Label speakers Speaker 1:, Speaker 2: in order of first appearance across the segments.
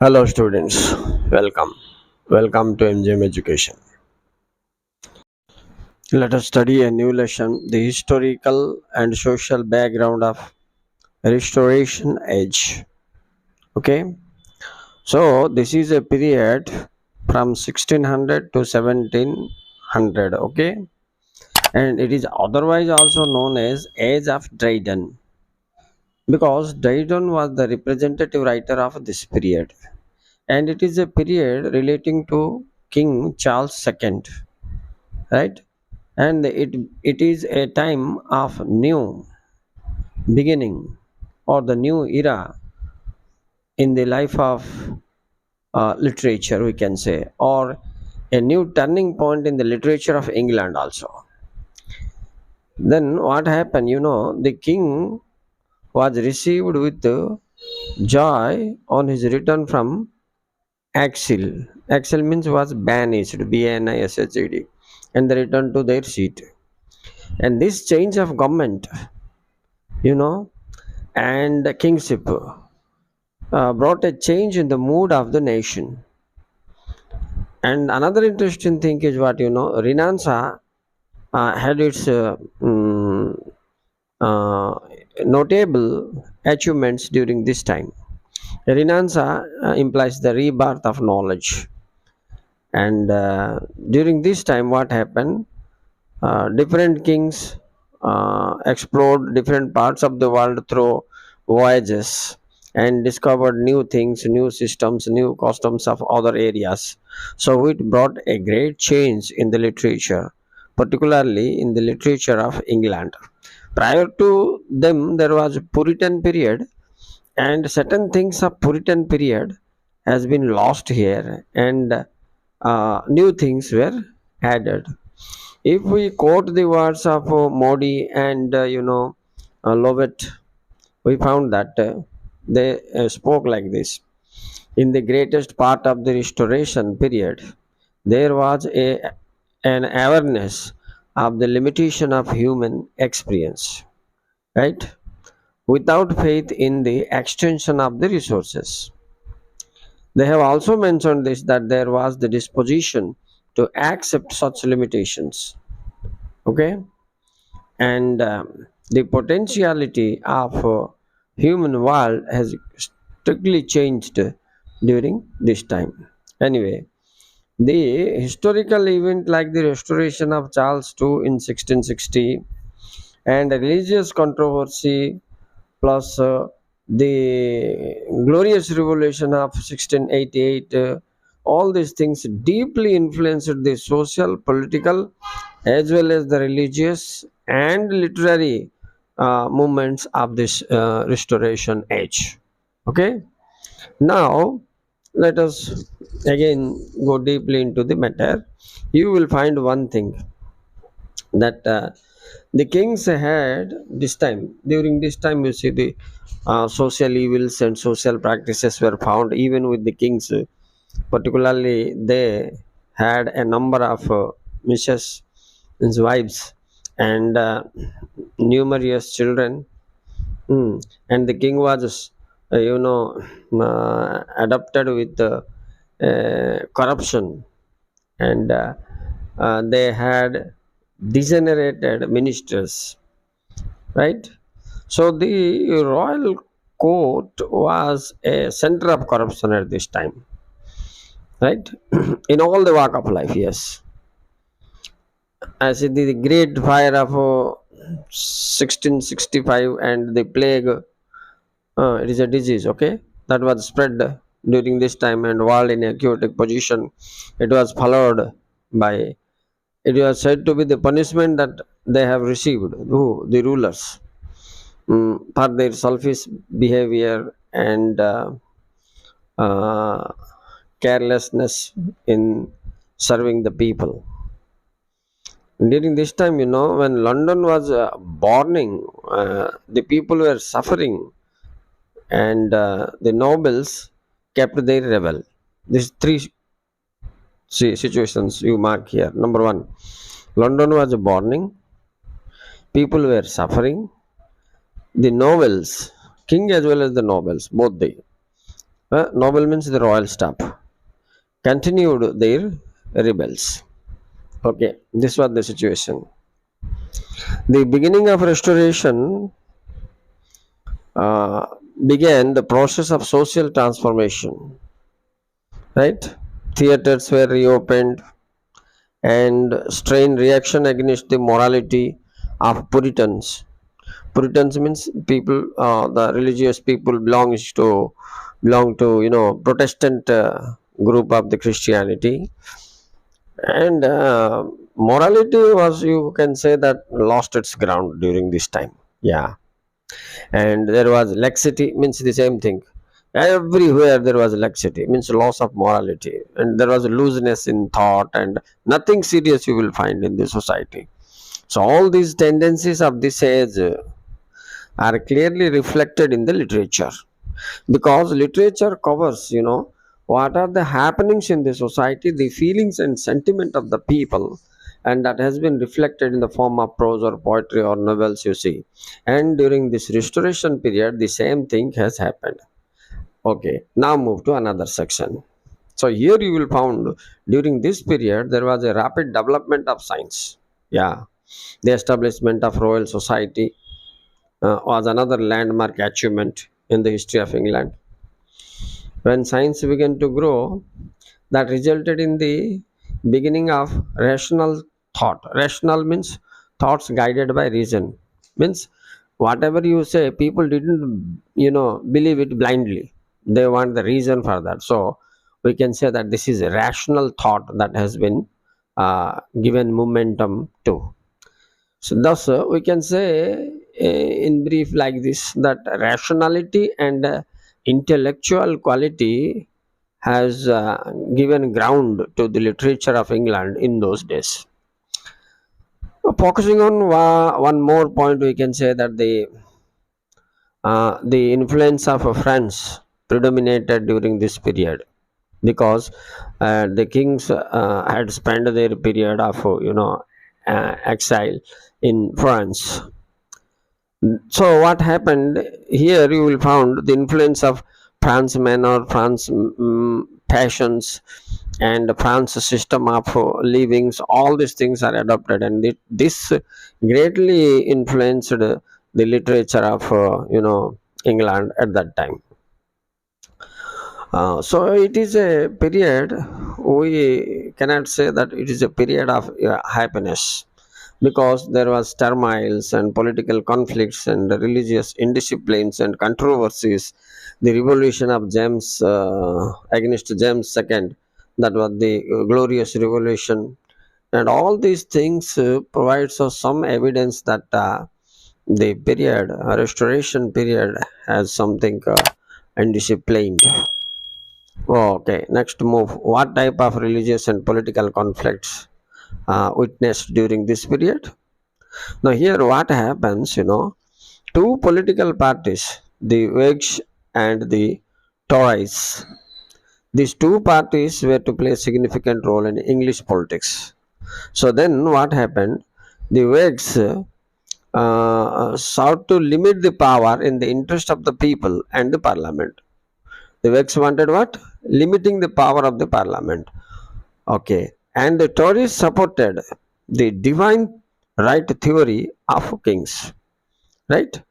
Speaker 1: Hello students, welcome. Welcome to MGM Education. Let us study a new lesson, the historical and social background of Restoration Age. Okay, so this is a period from 1600 to 1700. Okay, and it is otherwise also known as Age of Dryden because Dryden was the representative writer of this period, and it is a period relating to King Charles II, right? And it is a time of new beginning or the new era in the life of literature, we can say, or a new turning point in the literature of England also. Then what happened, the king was received with joy on his return from exile. Exile means was banished, BANISHED, and they returned to their seat. And this change of government, you know and the kingship brought a change in the mood of the nation. And another interesting thing is what Renaissance had its uh, notable achievements during this time. Renaissance implies the rebirth of knowledge, and during this time, what happened? Different kings explored different parts of the world through voyages and discovered new things, new systems, new customs of other areas. So it brought a great change in the literature, particularly in the literature of England. Prior to them, there was Puritan period, and certain things of Puritan period has been lost here, and new things were added. If we quote the words of Modi and Lovett, we found that they spoke like this: in the greatest part of the restoration period, there was an awareness of the limitation of human experience, right? Without faith in the extension of the resources. They have also mentioned this, that there was the disposition to accept such limitations. Okay, and the potentiality of human world has strictly changed during this time. Anyway, the historical event like the restoration of Charles II in 1660 and religious controversy plus the glorious revolution of 1688, all these things deeply influenced the social, political, as well as the religious and literary movements of this restoration age. Okay, now let us again go deeply into the matter. You will find one thing, that the kings had this time. During this time, you see the social evils and social practices were found even with the kings. Particularly, they had a number of misses, his wives, and numerous children. And the king was adopted with corruption, and they had degenerated ministers, right? So the royal court was a center of corruption at this time, right? In all the walk of life, yes. As in the great fire of 1665 and the plague, it is a disease, okay, that was spread during this time, and while in a chaotic position, it was followed by, it was said to be the punishment that they have received, who the rulers, for their selfish behavior and uh, carelessness in serving the people. During this time, when London was burning, the people were suffering, and the nobles kept their rebel. These three situations you mark here. Number one, London was burning, people were suffering, the nobles, king as well as the nobles, both they Noble means the royal staff continued their rebels. Okay, this was the situation. The beginning of restoration uh, began the process of social transformation, right? Theaters were reopened, and strained reaction against the morality of Puritans. Puritans means people, the religious people belong to Protestant group of the Christianity, and morality was, you can say, that lost its ground during this time. Yeah, and there was laxity, means the same thing. Everywhere there was laxity, means loss of morality, and there was looseness in thought, and nothing serious you will find in the society. So all these tendencies of this age are clearly reflected in the literature, because literature covers, what are the happenings in the society, the feelings and sentiment of the people, and that has been reflected in the form of prose or poetry or novels, you see. And during this restoration period, the same thing has happened. Okay, now move to another section. So here you will found, during this period there was a rapid development of science. Yeah, the establishment of Royal Society was another landmark achievement in the history of England. When science began to grow, that resulted in the beginning of rational thought. Rational means thoughts guided by reason. Means whatever you say, people didn't, believe it blindly. They want the reason for that. So we can say that this is a rational thought that has been given momentum to. So thus, we can say, in brief, like this, that rationality and intellectual quality has given ground to the literature of England in those days. Focusing on one more point, we can say that the influence of France predominated during this period, because the kings had spent their period of exile in France. So what happened here? You will found the influence of France manner, France passions, and France system of livings. All these things are adopted, and this greatly influenced the literature of England at that time. So it is a period, we cannot say that it is a period of happiness, because there was turmoils and political conflicts and religious indisciplines and controversies. The revolution of James against James II, that was the glorious revolution, and all these things provides us some evidence that the period, restoration period, has something undisciplined. Okay, next move. What type of religious and political conflicts witnessed during this period? Now, here what happens, two political parties, the Whigs and the Tories, these two parties were to play a significant role in English politics. So then what happened? The Whigs sought to limit the power in the interest of the people and the parliament. The Whigs wanted what? Limiting the power of the parliament. Okay. And the Tories supported the divine right theory of kings. Right?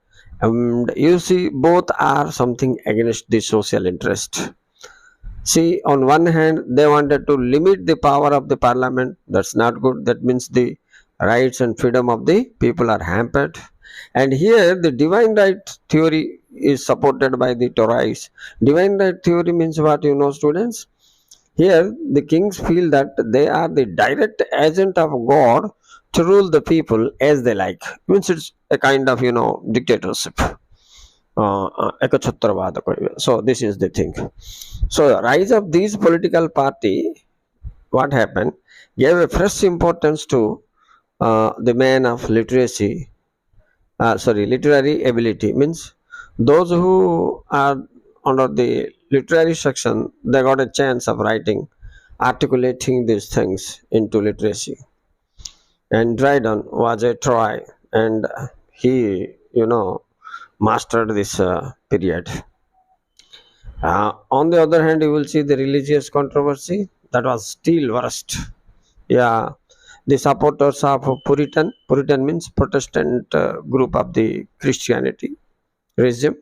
Speaker 1: And you see, both are something against the social interest. See, on one hand, they wanted to limit the power of the parliament. That's not good. That means the rights and freedom of the people are hampered. And here, the divine right theory is supported by the Tories. Divine right theory means what, students? Here, the kings feel that they are the direct agent of God to rule the people as they like. Means it's a kind of, dictatorship. ekachhatravad koribe. So this is the thing. So rise of these political party, what happened, gave a fresh importance to the man of literacy, literary ability. Means those who are under the literary section, they got a chance of writing, articulating these things into literacy. And Dryden was a Troy, and he, mastered this period. On the other hand, you will see the religious controversy that was still worst. Yeah, the supporters of Puritan means Protestant group of the Christianity regime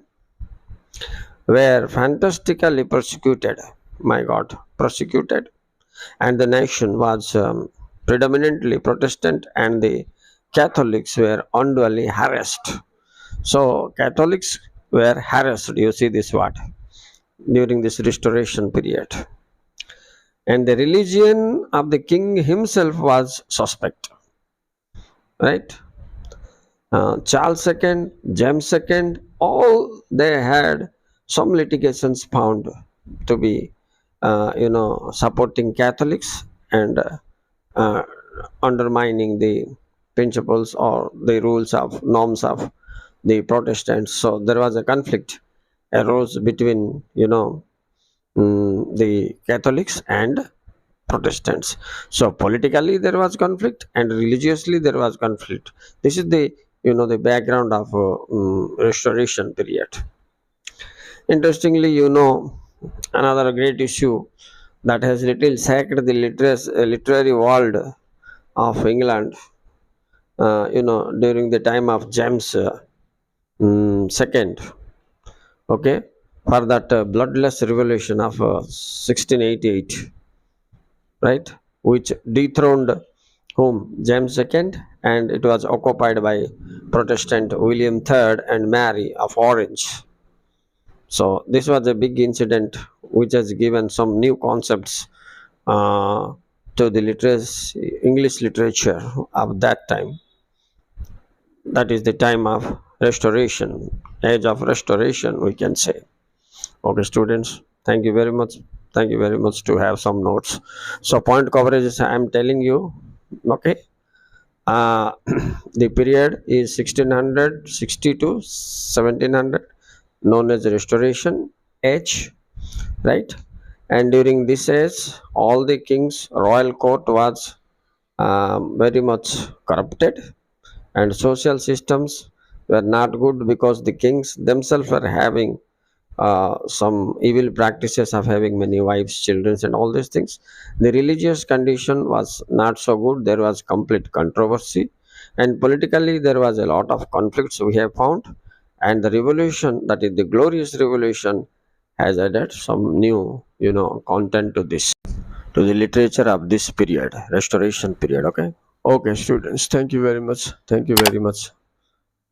Speaker 1: were fantastically persecuted. My God, persecuted, and the nation was predominantly Protestant, and the Catholics were unduly harassed. So Catholics were harassed. You see this what during this restoration period, and the religion of the king himself was suspect, right? Charles II, James II, all they had some litigations found to be, supporting Catholics and uh, undermining the principles or the rules of norms of the Protestants. So there was a conflict arose between, the Catholics and Protestants. So politically there was conflict and religiously there was conflict. This is the, the background of Restoration period. Interestingly, another great issue that has little sacked the literary world of England. During the time of James second. Okay, for that bloodless revolution of 1688, right, which dethroned whom? James II, and it was occupied by Protestant William III and Mary of Orange. So this was a big incident which has given some new concepts uh, to the English literature of that time. That is the time of restoration, age of restoration, we can say. Okay, students, thank you very much. Thank you very much to have some notes. So point coverage is I am telling you. Okay, uh, the period is 1660 to 1700, known as restoration age, right? And during this age, all the kings royal court was very much corrupted, and social systems were not good because the kings themselves were having some evil practices of having many wives, children, and all these things. The religious condition was not so good. There was complete controversy, and politically there was a lot of conflicts we have found. And the revolution, that is the glorious revolution, has added some new, content to this, to the literature of this period, restoration period. Okay. Okay, students. Thank you very much. Thank you very much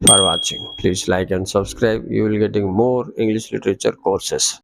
Speaker 1: for watching. Please like and subscribe. You will getting more English literature courses.